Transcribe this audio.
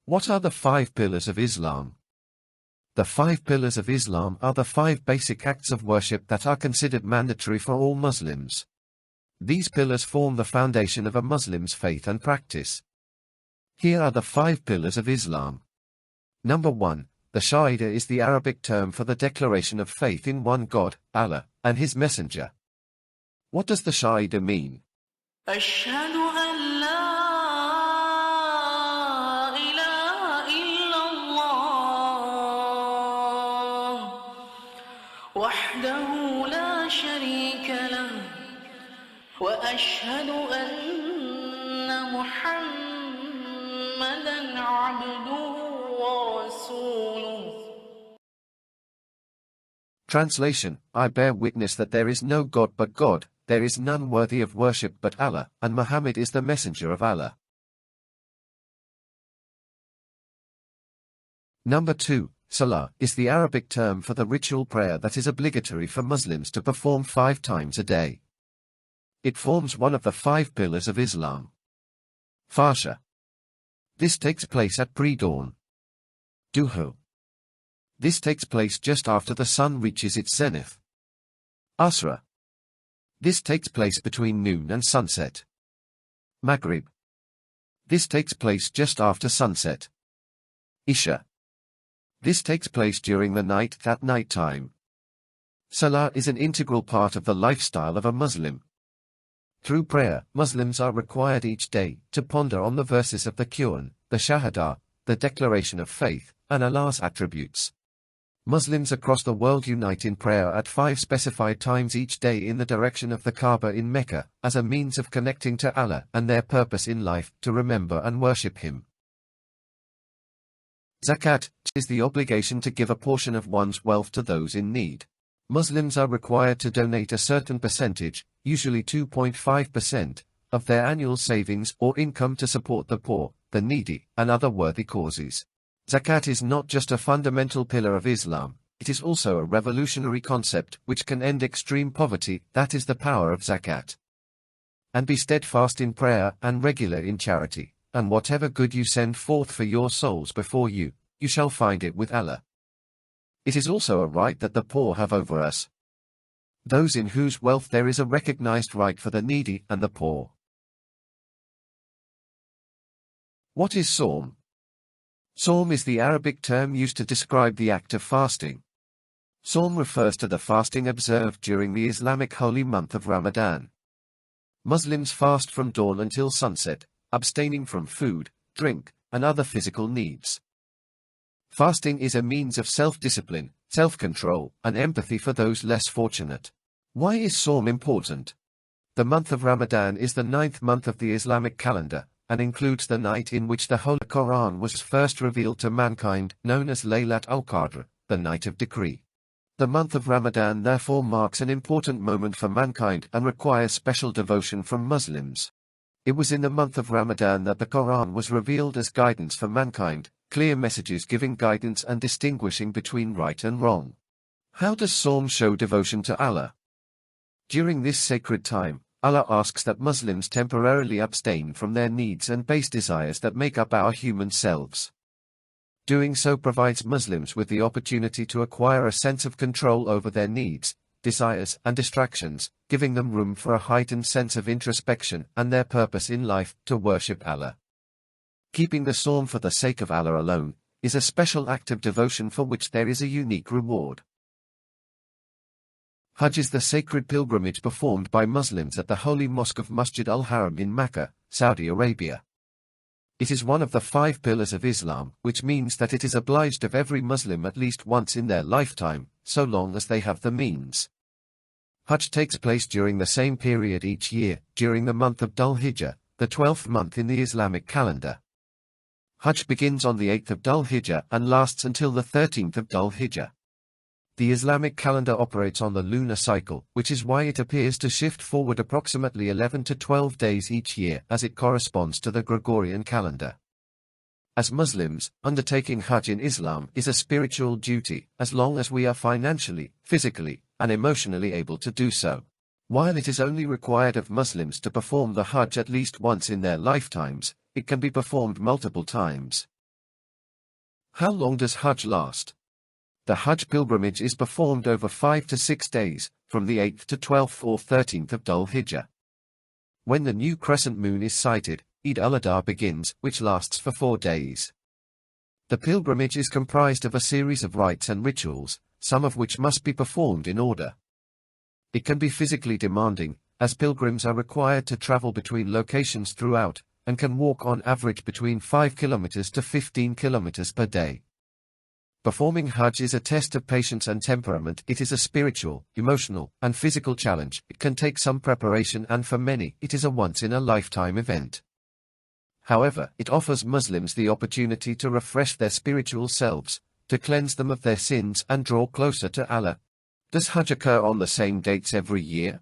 What are the 5 pillars of Islam? The 5 pillars of Islam are the 5 basic acts of worship that are considered mandatory for all Muslims. These pillars form the foundation of a Muslim's faith and practice. Here are the 5 pillars of Islam. Number 1. The Shahada is the Arabic term for the declaration of faith in one God, Allah, and His Messenger. What does the Shahada mean? أشهد أن لا إله إلا الله وحده لا شريك له وأشهد أن محمدًا عبده ورسوله. Translation: I bear witness that there is no God but God, there is none worthy of worship but Allah, and Muhammad is the messenger of Allah. Number 2. Salah is the Arabic term for the ritual prayer that is obligatory for Muslims to perform 5 times a day. It forms one of the 5 pillars of Islam. Fajr. This takes place at pre-dawn. Duha. This takes place just after the sun reaches its zenith. Asra. This takes place between noon and sunset. Maghrib. This takes place just after sunset. Isha. This takes place during the night at night time. Salah is an integral part of the lifestyle of a Muslim. Through prayer, Muslims are required each day to ponder on the verses of the Quran, the Shahada, the declaration of faith, and Allah's attributes. Muslims across the world unite in prayer at 5 specified times each day in the direction of the Kaaba in Mecca, as a means of connecting to Allah and their purpose in life to remember and worship Him. Zakat is the obligation to give a portion of one's wealth to those in need. Muslims are required to donate a certain percentage, usually 2.5%, of their annual savings or income to support the poor, the needy, and other worthy causes. Zakat is not just a fundamental pillar of Islam, it is also a revolutionary concept which can end extreme poverty. That is the power of zakat. And be steadfast in prayer and regular in charity, and whatever good you send forth for your souls before you, you shall find it with Allah. It is also a right that the poor have over us. Those in whose wealth there is a recognized right for the needy and the poor. What is Sawm? Sawm is the Arabic term used to describe the act of fasting. Sawm refers to the fasting observed during the Islamic holy month of Ramadan. Muslims fast from dawn until sunset, abstaining from food, drink, and other physical needs. Fasting is a means of self-discipline, self-control, and empathy for those less fortunate. Why is Sawm important? The month of Ramadan is the 9th month of the Islamic calendar, and includes the night in which the Holy Quran was first revealed to mankind, known as Laylat al-Qadr, the night of decree. The month of Ramadan therefore marks an important moment for mankind and requires special devotion from Muslims. It was in the month of Ramadan that the Quran was revealed as guidance for mankind, clear messages giving guidance and distinguishing between right and wrong. How does Sawm show devotion to Allah? During this sacred time, Allah asks that Muslims temporarily abstain from their needs and base desires that make up our human selves. Doing so provides Muslims with the opportunity to acquire a sense of control over their needs, desires, and distractions, giving them room for a heightened sense of introspection and their purpose in life to worship Allah. Keeping the Sawm for the sake of Allah alone is a special act of devotion for which there is a unique reward. Hajj is the sacred pilgrimage performed by Muslims at the holy mosque of Masjid al-Haram in Mecca, Saudi Arabia. It is one of the 5 pillars of Islam, which means that it is obliged of every Muslim at least once in their lifetime, so long as they have the means. Hajj takes place during the same period each year, during the month of Dhul Hijjah, the 12th month in the Islamic calendar. Hajj begins on the 8th of Dhul Hijjah and lasts until the 13th of Dhul Hijjah. The Islamic calendar operates on the lunar cycle, which is why it appears to shift forward approximately 11 to 12 days each year as it corresponds to the Gregorian calendar. As Muslims, undertaking Hajj in Islam is a spiritual duty, as long as we are financially, physically, and emotionally able to do so. While it is only required of Muslims to perform the Hajj at least once in their lifetimes, it can be performed multiple times. How long does Hajj last? The Hajj pilgrimage is performed over 5 to 6 days, from the 8th to 12th or 13th of Dhul Hijjah. When the new crescent moon is sighted, Eid al-Adha begins, which lasts for 4 days. The pilgrimage is comprised of a series of rites and rituals, some of which must be performed in order. It can be physically demanding, as pilgrims are required to travel between locations throughout, and can walk on average between 5 kilometers to 15 kilometers per day. Performing Hajj is a test of patience and temperament. It is a spiritual, emotional, and physical challenge. It can take some preparation, and for many, it is a once-in-a-lifetime event. However, it offers Muslims the opportunity to refresh their spiritual selves, to cleanse them of their sins and draw closer to Allah. Does Hajj occur on the same dates every year?